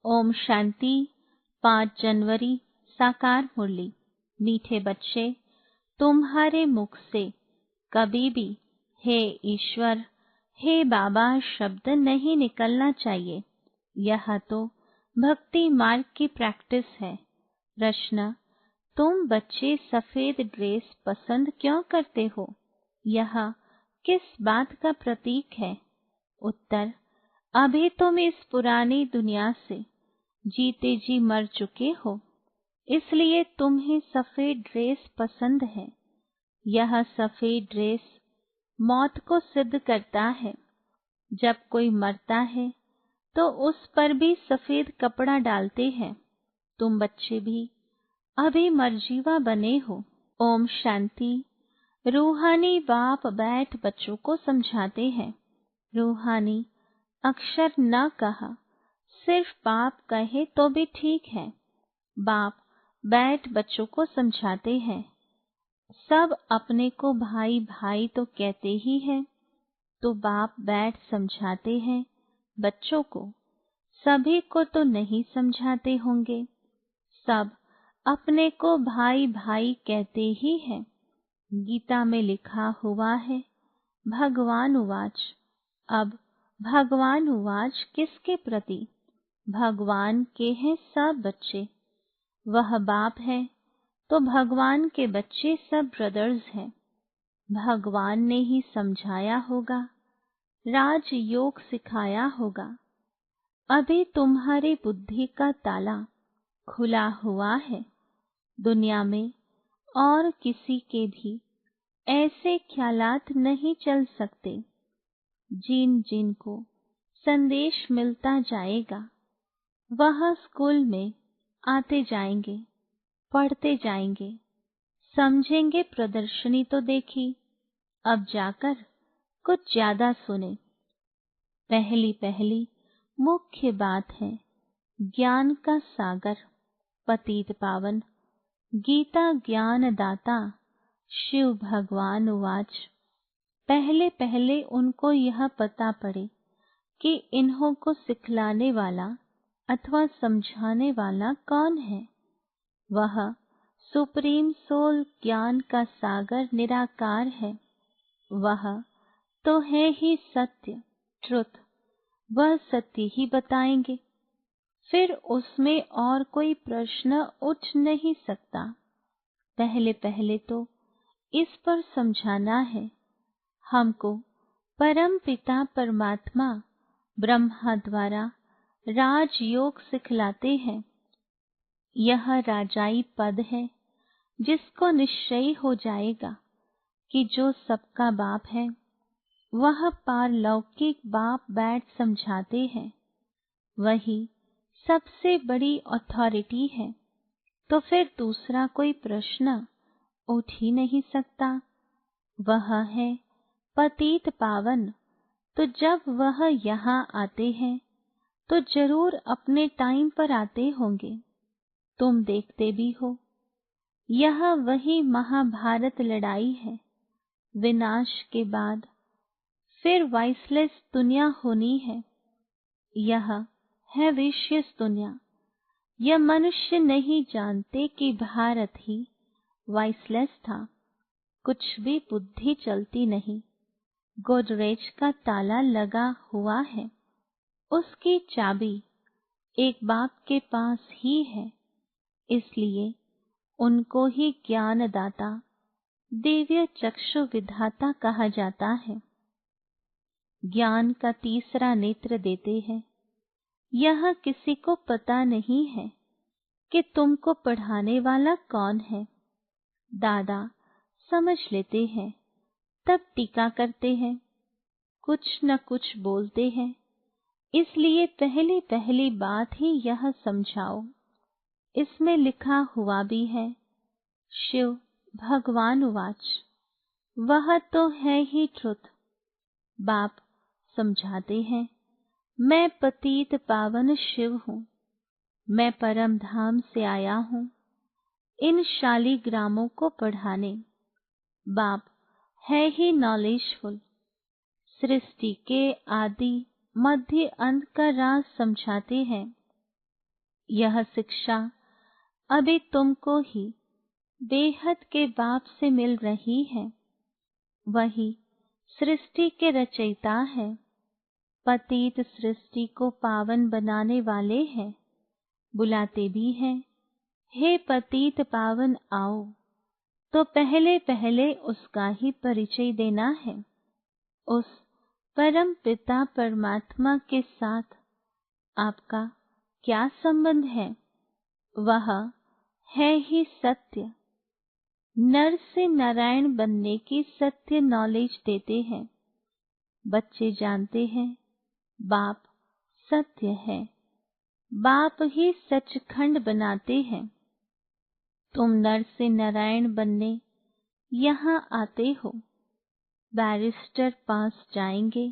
ओम शांति। 5 जनवरी साकार मुरली। मीठे बच्चे, तुम्हारे मुख से कभी भी हे ईश्वर, हे बाबा शब्द नहीं निकलना चाहिए। यह तो भक्ति मार्ग की प्रैक्टिस है। प्रश्न, तुम बच्चे सफेद ड्रेस पसंद क्यों करते हो? यह किस बात का प्रतीक है? उत्तर, अभी तुम इस पुरानी दुनिया से जीते जी मर चुके हो, इसलिए तुम्हें सफेद ड्रेस पसंद है। यह सफेद ड्रेस मौत को सिद्ध करता है। जब कोई मरता है तो उस पर भी सफेद कपड़ा डालते हैं। तुम बच्चे भी अभी मरजीवा बने हो। ओम शांति। रूहानी बाप बैठ बच्चों को समझाते हैं। रूहानी अक्षर न कहा, सिर्फ बाप कहे तो भी ठीक है। बाप बैठ बच्चों को समझाते हैं। सब अपने को भाई भाई तो कहते ही हैं, तो बाप बैठ समझाते हैं बच्चों को। सभी को तो नहीं समझाते होंगे। सब अपने को भाई भाई कहते ही हैं। गीता में लिखा हुआ है, भगवान उवाच। अब भगवान उवाच किसके प्रति? भगवान के हैं सब बच्चे। वह बाप है तो भगवान के बच्चे सब ब्रदर्स हैं। भगवान ने ही समझाया होगा, राज योग सिखाया होगा। अभी तुम्हारी बुद्धि का ताला खुला हुआ है। दुनिया में और किसी के भी ऐसे ख्यालात नहीं चल सकते। जिन जिन को संदेश मिलता जाएगा वह स्कूल में आते जाएंगे, पढ़ते जाएंगे, समझेंगे। प्रदर्शनी तो देखी, अब जाकर कुछ ज्यादा सुने। पहली पहली मुख्य बात है ज्ञान का सागर पतित पावन गीता ज्ञान दाता शिव भगवान उवाच। पहले पहले उनको यह पता पड़े कि इन्हों को सिखलाने वाला अथवा समझाने वाला कौन है। वह सुप्रीम सोल ज्ञान का सागर निराकार है। वह तो है ही सत्य, ट्रुथ। वह सत्य ही बताएंगे, फिर उसमें और कोई प्रश्न उठ नहीं सकता। पहले पहले तो इस पर समझाना है। हमको परम पिता परमात्मा ब्रह्मा द्वारा राजयोग सिखलाते हैं। यह राजाई पद है जिसको निश्चय हो जाएगा कि जो सबका बाप है वह पारलौकिक बाप बैठ समझाते हैं। वही सबसे बड़ी अथॉरिटी है, तो फिर दूसरा कोई प्रश्न उठ ही नहीं सकता। वह है पतित पावन, तो जब वह यहाँ आते हैं तो जरूर अपने टाइम पर आते होंगे। तुम देखते भी हो, यह वही महाभारत लड़ाई है। विनाश के बाद फिर वाइसलेस दुनिया होनी है। यह है विशेष दुनिया। यह मनुष्य नहीं जानते कि भारत ही वाइसलेस था। कुछ भी बुद्धि चलती नहीं। गोदरेज का ताला लगा हुआ है, उसकी चाबी एक बाप के पास ही है। इसलिए उनको ही ज्ञानदाता दिव्य चक्षु विधाता कहा जाता है। ज्ञान का तीसरा नेत्र देते हैं। यह किसी को पता नहीं है कि तुमको पढ़ाने वाला कौन है। दादा समझ लेते हैं, तब टीका करते हैं, कुछ न कुछ बोलते हैं। इसलिए पहली पहली बात ही यह समझाओ। इसमें लिखा हुआ भी है, शिव भगवान उवाच। वह तो है ही ट्रुथ। बाप समझाते हैं, मैं पतित पावन शिव हूँ। मैं परम धाम से आया हूँ इन शालीग्रामों को पढ़ाने। बाप है ही नॉलेजफुल। सृष्टि के आदि मध्य अंत का राज समझाते हैं। यह शिक्षा अभी तुमको ही बेहद के बाप से मिल रही है। वही सृष्टि के रचयिता है, पतित सृष्टि को पावन बनाने वाले हैं। बुलाते भी हैं, हे पतित पावन आओ, तो पहले पहले उसका ही परिचय देना है। उस परम पिता परमात्मा के साथ आपका क्या संबंध है? वह है ही सत्य। नर से नारायण बनने की सत्य नॉलेज देते हैं। बच्चे जानते हैं बाप सत्य है, बाप ही सचखंड बनाते हैं। तुम नर से नारायण बनने यहाँ आते हो। बैरिस्टर पास जाएंगे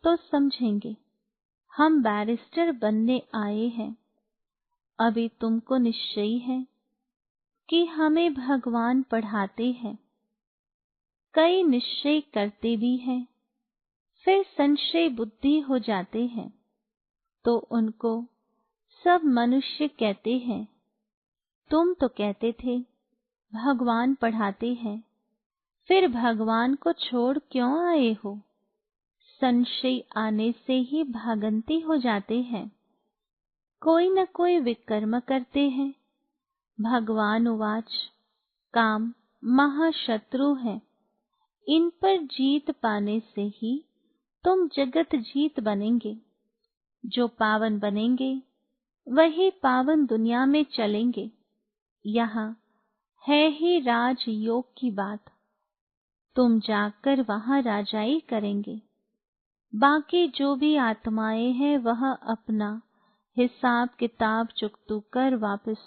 तो समझेंगे हम बैरिस्टर बनने आए हैं। अभी तुमको निश्चय है कि हमें भगवान पढ़ाते हैं। कई निश्चय करते भी हैं, फिर संशय बुद्धि हो जाते हैं, तो उनको सब मनुष्य कहते हैं, तुम तो कहते थे भगवान पढ़ाते हैं, फिर भगवान को छोड़ क्यों आए हो? संशय आने से ही भागंती हो जाते हैं। कोई न कोई विकर्म करते हैं। भगवान उवाच, काम महाशत्रु है, इन पर जीत पाने से ही तुम जगत जीत बनेंगे। जो पावन बनेंगे वही पावन दुनिया में चलेंगे। यहाँ है ही राज योग की बात। तुम जाकर वहाँ राजाई करेंगे। बाकी जो भी आत्माएं हैं वह अपना हिसाब किताब चुकतू कर वापस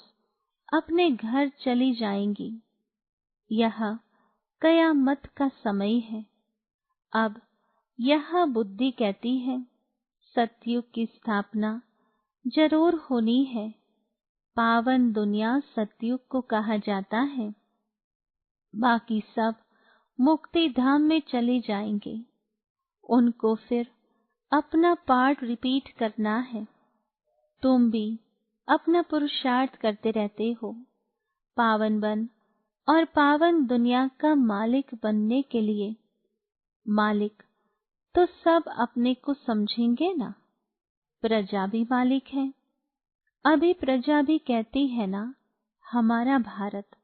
अपने घर चली जाएंगी। यह कयामत का समय है। अब यह बुद्धि कहती है सतयुग की स्थापना जरूर होनी है। पावन दुनिया सतयुग को कहा जाता है। बाकी सब मुक्ति धाम में चले जाएंगे। उनको फिर अपना पार्ट रिपीट करना है। तुम भी अपना पुरुषार्थ करते रहते हो पावन बन और पावन दुनिया का मालिक बनने के लिए। मालिक तो सब अपने को समझेंगे ना। प्रजा भी मालिक है। अभी प्रजा भी कहती है ना हमारा भारत।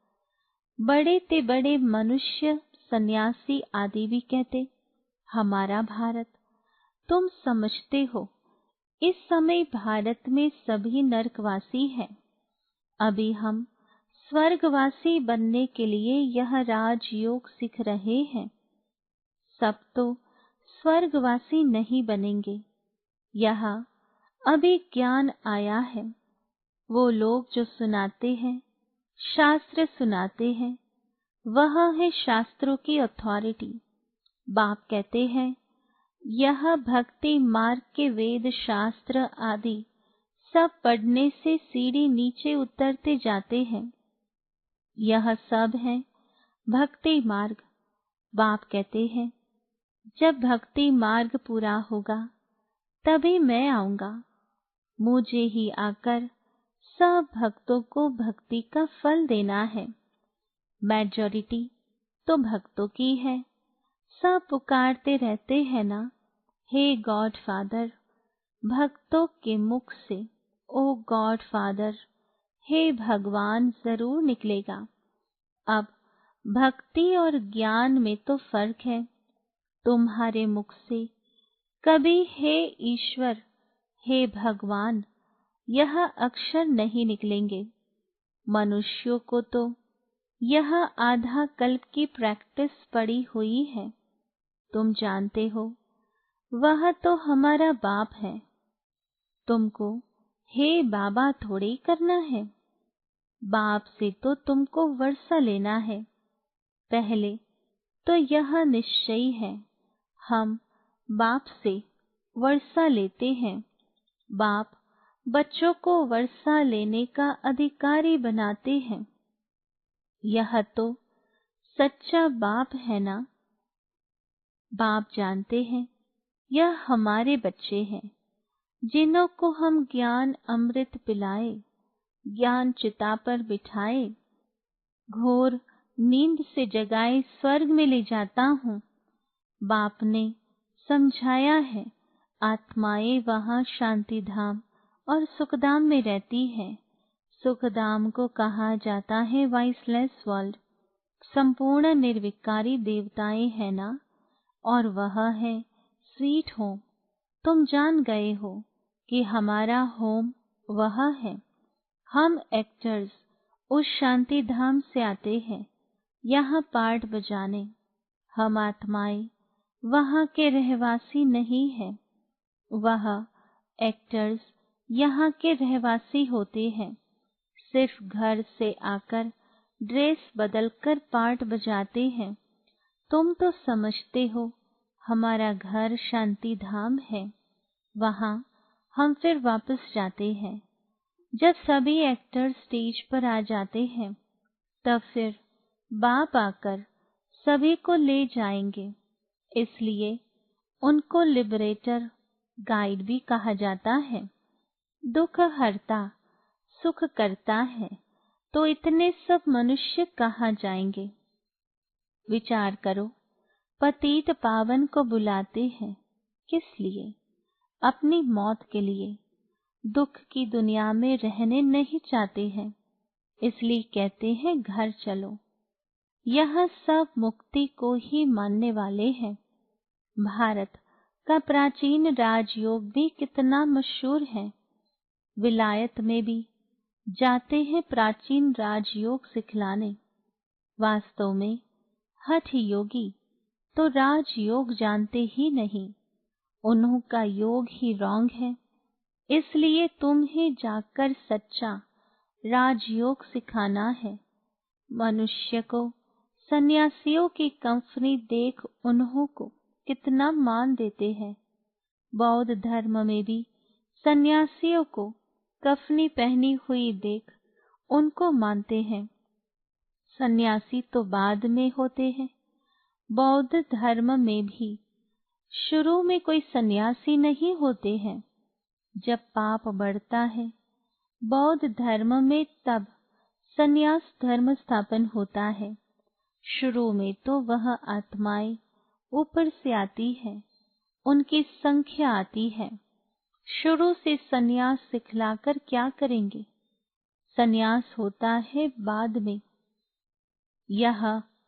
बड़े ते बड़े मनुष्य सन्यासी आदि भी कहते हमारा भारत। तुम समझते हो इस समय भारत में सभी नरकवासी हैं। अभी हम स्वर्गवासी बनने के लिए यह राजयोग सीख रहे हैं। सब तो स्वर्गवासी नहीं बनेंगे। यह अभी ज्ञान आया है। वो लोग जो सुनाते हैं, शास्त्र सुनाते हैं, वह है शास्त्रों की अथॉरिटी। बाप कहते हैं यह भक्ति मार्ग के वेद शास्त्र आदि सब पढ़ने से सीढ़ी नीचे उतरते जाते हैं। यह सब है भक्ति मार्ग। बाप कहते हैं जब भक्ति मार्ग पूरा होगा तभी मैं आऊंगा। मुझे ही आकर सब भक्तों को भक्ति का फल देना है। मेजॉरिटी तो भक्तों की है। सब पुकारते रहते हैं ना, हे गॉड फादर। भक्तों के मुख से ओ गॉड फादर, हे भगवान जरूर निकलेगा। अब भक्ति और ज्ञान में तो फर्क है। तुम्हारे मुख से कभी हे ईश्वर, हे भगवान यह अक्षर नहीं निकलेंगे। मनुष्यों को तो यह आधा कल्प की प्रैक्टिस पड़ी हुई है। तुम जानते हो वह तो हमारा बाप है। तुमको हे बाबा थोड़े करना है। बाप से तो तुमको वर्षा लेना है। पहले तो यह निश्चय है हम बाप से वर्षा लेते हैं। बाप बच्चों को वर्षा लेने का अधिकारी बनाते हैं। यह तो सच्चा बाप है ना। बाप जानते हैं यह हमारे बच्चे हैं। जिन्हों को हम ज्ञान अमृत पिलाए, ज्ञान चिता पर बिठाए, घोर नींद से जगाए स्वर्ग में ले जाता हूँ। बाप ने समझाया है, आत्माएं वहाँ शांति धाम और सुखधाम में रहती है। सुखधाम को कहा जाता है वाइसलेस वर्ल्ड। संपूर्ण निर्विकारी देवताएं है ना, और वह है स्वीट होम। तुम जान गए हो कि हमारा होम वह है। हम एक्टर्स उस शांति धाम से आते हैं यहाँ पार्ट बजाने। हम आत्माएं वहाँ के रहवासी नहीं हैं। वह एक्टर्स यहाँ के रहवासी होते हैं। सिर्फ घर से आकर ड्रेस बदलकर पार्ट बजाते हैं। तुम तो समझते हो हमारा घर शांति धाम है। वहाँ हम फिर वापस जाते हैं। जब सभी एक्टर स्टेज पर आ जाते हैं, तब फिर बाप आकर सभी को ले जाएंगे। इसलिए उनको लिबरेटर, गाइड भी कहा जाता है। दुख हरता, सुख करता है, तो इतने सब मनुष्य कहाँ जाएंगे? विचार करो, पतित पावन को बुलाते हैं किस लिए? अपनी मौत के लिए। दुख की दुनिया में रहने नहीं चाहते हैं, इसलिए कहते हैं घर चलो। यह सब मुक्ति को ही मानने वाले हैं। भारत का प्राचीन राजयोग भी कितना मशहूर है। विलायत में भी जाते हैं प्राचीन राजयोग सिखलाने। वास्तव में हठ योगी तो राजयोग जानते ही नहीं, उन्हों का योग ही रॉन्ग है। इसलिए तुम्हें जाकर सच्चा राजयोग सिखाना है। मनुष्य को सन्यासियों की कंपनी देख उन्हों को कितना मान देते हैं। बौद्ध धर्म में भी सन्यासियों को कफनी पहनी हुई देख उनको मानते हैं। सन्यासी तो बाद में होते हैं। बौद्ध धर्म में भी शुरू में कोई सन्यासी नहीं होते हैं। जब पाप बढ़ता है बौद्ध धर्म में, तब सन्यास धर्म स्थापन होता है। शुरू में तो वह आत्माएं ऊपर से आती है, उनकी संख्या आती है। शुरू से सन्यास सिखलाकर क्या करेंगे? सन्यास होता है बाद में। यह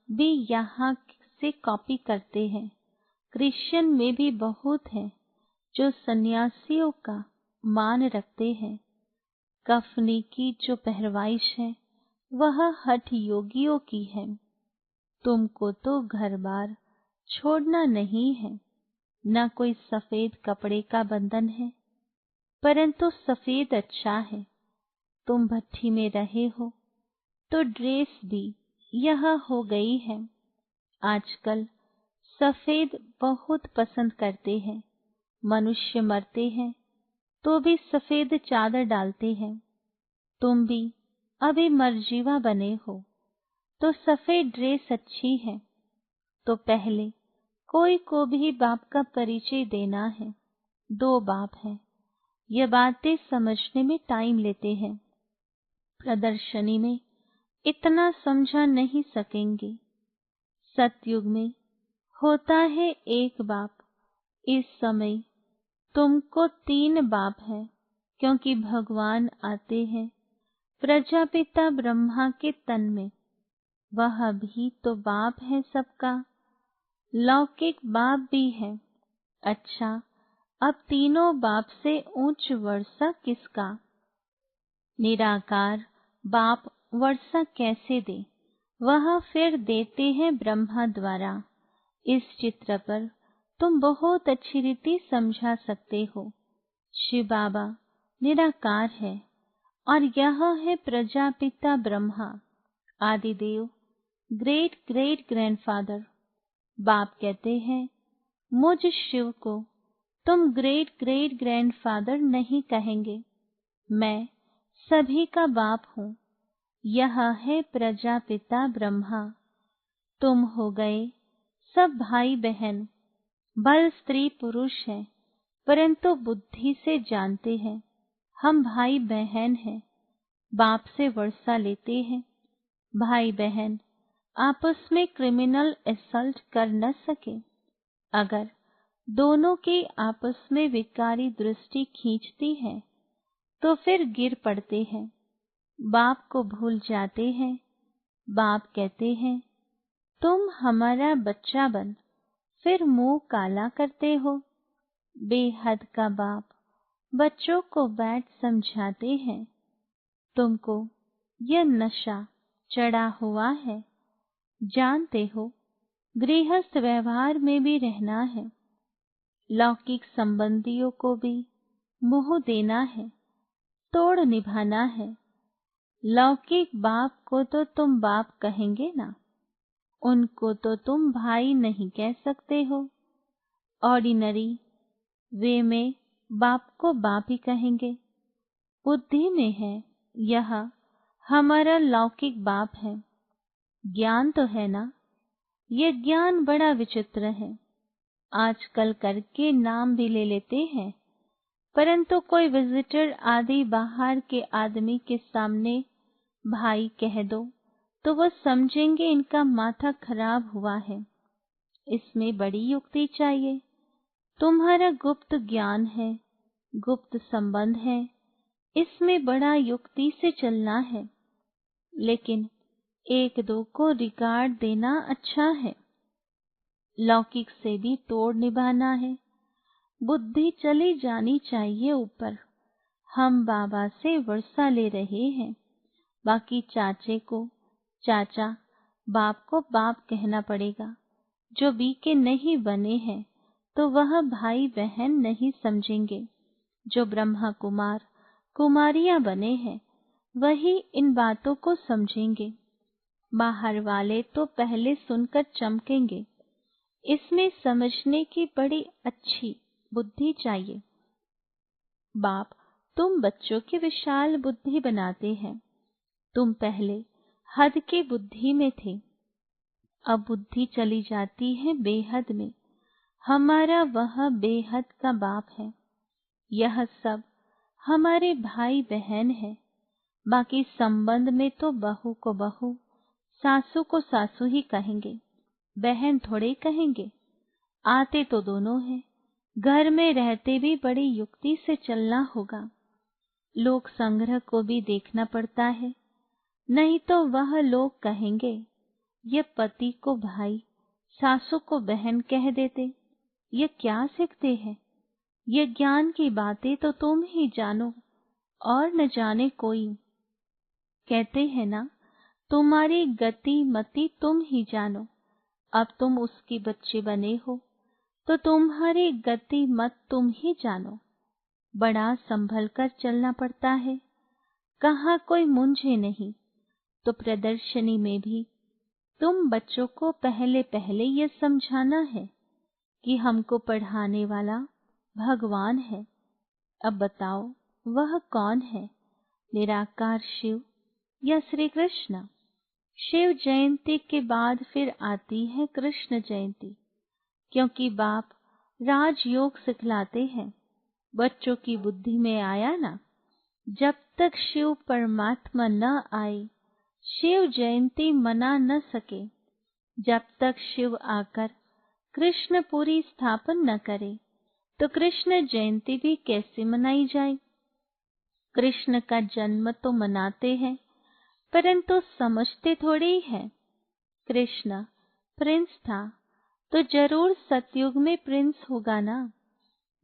भी यहाँ से कॉपी करते हैं। क्रिश्चियन में भी बहुत हैं जो सन्यासियों का मान रखते हैं। कफनी की जो पहरवाइश है वह हठ योगियों की है। तुमको तो घर बार छोड़ना नहीं है, न कोई सफेद कपड़े का बंधन है, परंतु सफेद अच्छा है। तुम भट्ठी में रहे हो तो ड्रेस भी यह हो गई है। आजकल सफेद बहुत पसंद करते हैं। मनुष्य मरते हैं तो भी सफेद चादर डालते हैं। तुम भी अभी मरजीवा बने हो तो सफेद ड्रेस अच्छी है। तो पहले कोई को भी बाप का परिचय देना है। दो बाप हैं। यह बातें समझने में टाइम लेते हैं। प्रदर्शनी में इतना समझा नहीं सकेंगे। सतयुग में होता है एक बाप। इस समय तुमको तीन बाप है, क्योंकि भगवान आते हैं प्रजापिता ब्रह्मा के तन में। वह भी तो बाप है सबका। लौकिक बाप भी है। अच्छा, अब तीनों बाप से ऊंच वर्षा किसका? निराकार बाप वर्षा कैसे दे? वह फिर देते हैं ब्रह्मा द्वारा। इस चित्र पर तुम बहुत अच्छी रीति समझा सकते हो। शिव बाबा निराकार है और यह है Prajapita Brahma, Adidev, great great grandfather. बाप कहते हैं मुझ शिव को तुम ग्रेट ग्रेट ग्रैंडफादर नहीं कहेंगे। मैं सभी का बाप हूँ। यह है प्रजापिता ब्रह्मा। तुम हो गए सब भाई बहन। भल स्त्री पुरुष है, परंतु बुद्धि से जानते हैं हम भाई बहन हैं, बाप से वर्षा लेते हैं। भाई बहन आपस में क्रिमिनल असल्ट कर न सके। अगर दोनों की आपस में विकारी दृष्टि खींचती है तो फिर गिर पड़ते हैं, बाप को भूल जाते हैं। बाप कहते हैं तुम हमारा बच्चा बन फिर मुंह काला करते हो। बेहद का बाप बच्चों को बैठ समझाते हैं, तुमको यह नशा चढ़ा हुआ है, जानते हो गृहस्थ व्यवहार में भी रहना है, लौकिक संबंधियों को भी मोह देना है, तोड़ निभाना है। लौकिक बाप को तो तुम बाप कहेंगे ना, उनको तो तुम भाई नहीं कह सकते हो। ऑर्डिनरी वे में बाप को बाप ही कहेंगे। बुद्धि में है यह हमारा लौकिक बाप है। ज्ञान तो है ना, ये ज्ञान बड़ा विचित्र है। आजकल करके नाम भी ले लेते हैं, परंतु कोई विजिटर आदि बाहर के आदमी के सामने भाई कह दो तो वो समझेंगे इनका माथा खराब हुआ है। इसमें बड़ी युक्ति चाहिए। तुम्हारा गुप्त ज्ञान है, गुप्त संबंध है, इसमें बड़ा युक्ति से चलना है। लेकिन एक दो को रिगार्ड देना अच्छा है, लौकिक से भी तोड़ निभाना है। बुद्धि चली जानी चाहिए ऊपर। हम बाबा से वर्षा ले रहे हैं, बाकी चाचे को चाचा, बाप को बाप कहना पड़ेगा। जो बी के नहीं बने हैं तो वह भाई बहन नहीं समझेंगे। जो ब्रह्मा कुमार कुमारियां बने हैं वही इन बातों को समझेंगे। बाहर वाले तो पहले सुनकर चमकेंगे। इसमें समझने की बड़ी अच्छी बुद्धि चाहिए। बाप तुम बच्चों की विशाल बुद्धि बनाते हैं। तुम पहले हद की बुद्धि में थे, अब बुद्धि चली जाती है बेहद में। हमारा वह बेहद का बाप है। यह सब हमारे भाई बहन है। बाकी संबंध में तो बहू को बहू, सासू को सासू ही कहेंगे, बहन थोड़े कहेंगे। आते तो दोनों हैं। घर में रहते भी बड़ी युक्ति से चलना होगा। लोक संग्रह को भी देखना पड़ता है, नहीं तो वह लोग कहेंगे ये पति को भाई, सासू को बहन कह देते, ये क्या सीखते हैं। ये ज्ञान की बातें तो तुम ही जानो और न जाने कोई। कहते हैं ना, तुम्हारी गति मति तुम ही जानो। अब तुम उसकी बच्चे बने हो तो तुम्हारी गति मत तुम ही जानो। बड़ा संभल कर चलना पड़ता है, कहाँ कोई मुंझे नहीं। तो प्रदर्शनी में भी तुम बच्चों को पहले पहले ये समझाना है कि हमको पढ़ाने वाला भगवान है। अब बताओ वह कौन है, निराकार शिव या श्री कृष्ण। शिव जयंती के बाद फिर आती है कृष्ण जयंती, क्योंकि बाप राजयोग सिखलाते हैं। बच्चों की बुद्धि में आया ना, जब तक शिव परमात्मा न आए शिव जयंती मना न सके। जब तक शिव आकर कृष्णपुरी स्थापन न करे तो कृष्ण जयंती भी कैसे मनाई जाए। कृष्ण का जन्म तो मनाते हैं, परंतु समझते थोड़ी है। कृष्ण प्रिंस था तो जरूर सतयुग में प्रिंस होगा ना।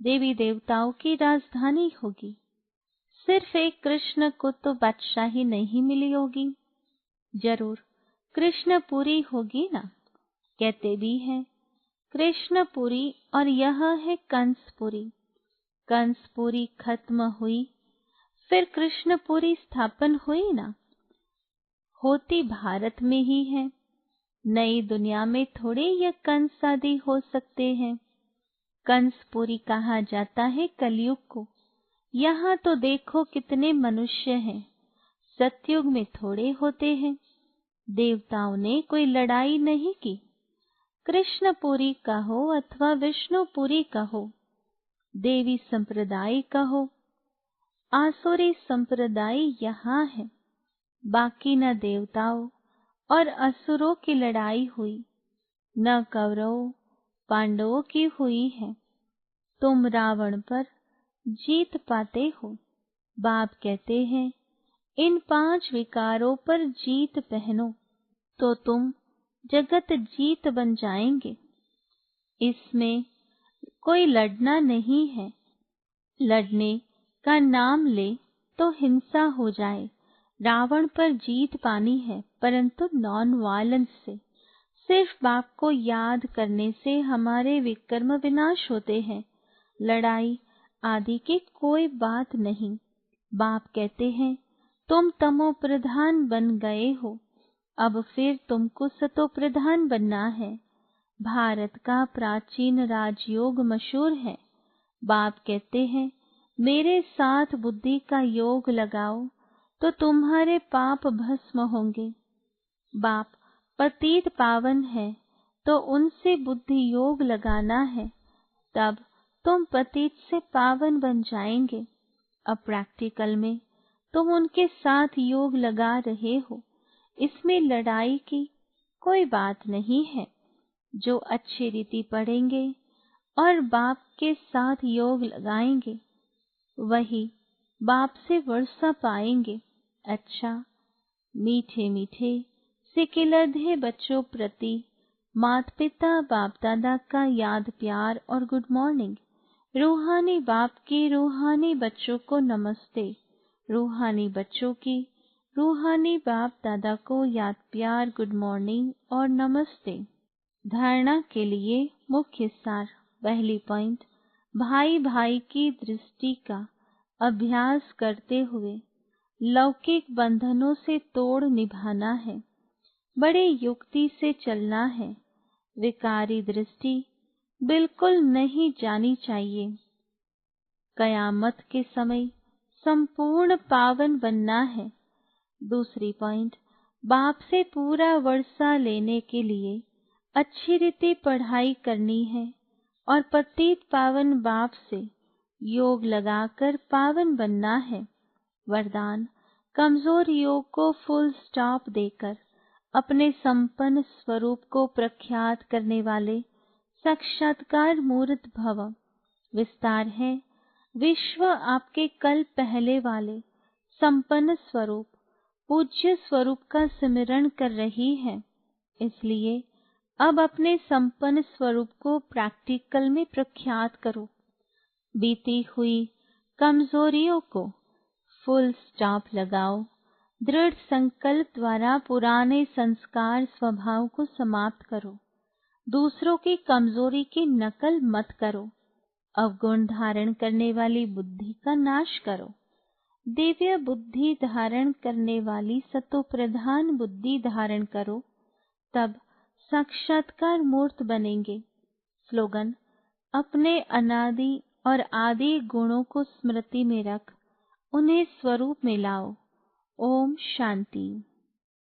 देवी देवताओं की राजधानी होगी। सिर्फ एक कृष्ण को तो बादशाही नहीं मिली होगी, जरूर कृष्णपुरी होगी ना। कहते भी हैं कृष्णपुरी और यह है कंसपुरी। कंसपुरी खत्म हुई फिर कृष्णपुरी स्थापन हुई ना। होती भारत में ही है, नई दुनिया में थोड़े यह कंस आदि हो सकते हैं। कंसपुरी कहा जाता है कलयुग को। यहाँ तो देखो कितने मनुष्य हैं, सतयुग में थोड़े होते हैं। देवताओं ने कोई लड़ाई नहीं की। कृष्णपुरी कहो अथवा विष्णुपुरी कहो, देवी संप्रदाय कहो। आसुरी संप्रदाय यहाँ है, बाकी न देवताओं और असुरों की लड़ाई हुई, न कौरवों पांडवों की हुई है। तुम रावण पर जीत पाते हो। बाप कहते हैं इन 5 विकारों पर जीत पहनो तो तुम जगत जीत बन जाएंगे। इसमें कोई लड़ना नहीं है। लड़ने का नाम ले तो हिंसा हो जाए। रावण पर जीत पानी है, परंतु नॉन वायलेंस से। सिर्फ बाप को याद करने से हमारे विकर्म विनाश होते हैं। लड़ाई आदि की कोई बात नहीं। बाप कहते हैं तुम तमो प्रधान बन गए हो, अब फिर तुमको सतो प्रधान बनना है। भारत का प्राचीन राजयोग मशहूर है। बाप कहते हैं मेरे साथ बुद्धि का योग लगाओ तो तुम्हारे पाप भस्म होंगे। बाप पतित पावन है तो उनसे बुद्धि योग लगाना है, तब तुम पतित से पावन बन जाएंगे। अब प्रैक्टिकल में तुम उनके साथ योग लगा रहे हो। इसमें लड़ाई की कोई बात नहीं है। जो अच्छी रीति पढ़ेंगे और बाप के साथ योग लगाएंगे वही बाप से वर्षा पाएंगे। अच्छा, मीठे मीठे सिकिलधे बच्चों प्रति माता पिता बाप दादा का याद प्यार और गुड मॉर्निंग। रूहानी बाप के रूहानी बच्चों को नमस्ते। रूहानी बच्चों की रूहानी बाप दादा को याद प्यार गुड मॉर्निंग और नमस्ते। धारणा के लिए मुख्य सार। पहली पॉइंट, भाई भाई की दृष्टि का अभ्यास करते हुए लौकिक बंधनों से तोड़ निभाना है। बड़े युक्ति से चलना है। विकारी दृष्टि बिल्कुल नहीं जानी चाहिए। कयामत के समय संपूर्ण पावन बनना है। दूसरी पॉइंट, बाप से पूरा वर्षा लेने के लिए अच्छी रीति पढ़ाई करनी है और पतित पावन बाप से योग लगाकर पावन बनना है। वरदान, कमजोर योग को फुल स्टॉप देकर अपने संपन्न स्वरूप को प्रख्यात करने वाले साक्षात्कार मूर्त भव। विस्तार है, विश्व आपके कल पहले वाले संपन्न स्वरूप पूज्य स्वरूप का स्मरण कर रही है। इसलिए अब अपने संपन्न स्वरूप को प्रैक्टिकल में प्रख्यात करो। बीती हुई कमजोरियों को फुल स्टॉप लगाओ। दृढ़ संकल्प द्वारा पुराने संस्कार स्वभाव को समाप्त करो। दूसरों की कमजोरी की नकल मत करो। अवगुण धारण करने वाली बुद्धि का नाश करो। दिव्य बुद्धि धारण करने वाली सतो प्रधान बुद्धि धारण करो, तब साक्षात्कार मूर्त बनेंगे। स्लोगन, अपने अनादि और आदि गुणों को स्मृति में रख उन्हें स्वरूप में लाओ। ओम शांति।